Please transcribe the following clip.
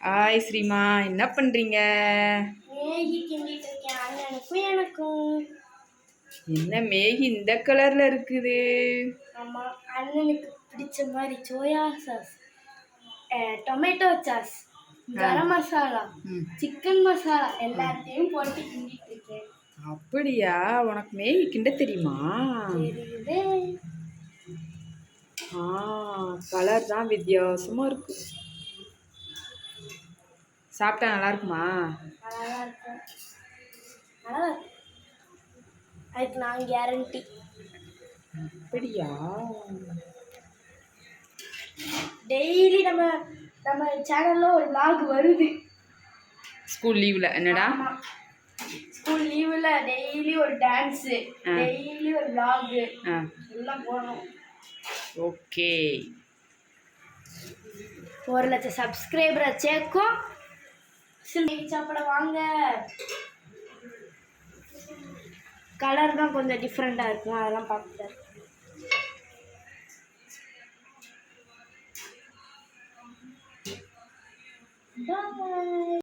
Hi Srima, என்ன பண்றீங்க? Maggi கிண்டிட்டு இருக்கேன். அண்ணனுக்கும் எனக்கும். என்ன மேகி இந்த கலர்ல இருக்குது? ஆமா, அண்ணனுக்கு பிடிச்ச மாதிரி soya sauce, tomato sauce, garam masala, chicken masala எல்லாத்தையும் போட்டு கிண்டிட்டு இருக்கேன். அப்படியா? உனக்கு மேகி கிண்ட தெரியுமா? தெரியுது. கலர் தான் வித்தியாசமா இருக்கு. சாப்பிட்டா நல்லா இருக்குமா? நல்லா இருக்கும். நல்லா இருக்கும். அதுக்கு நான் கேரண்டி. அப்படியா? டெய்லி நம்ம நம்ம சேனல்ல ஒரு vlog வருது. ஸ்கூல் லீவ்ல என்னடா? ஸ்கூல் லீவ்ல டெய்லி ஒரு டான்ஸ், டெய்லி ஒரு vlog எல்லாம் போறோம். ஓகே. 1,00,000 சப்ஸ்கிரைபரை சேர்க்கும். சாப்பிட வாங்க. கலர் தான் கொஞ்சம் டிஃப்ரெண்டாக இருக்கும், அதெல்லாம் பார்த்துட்டேன். பாய்.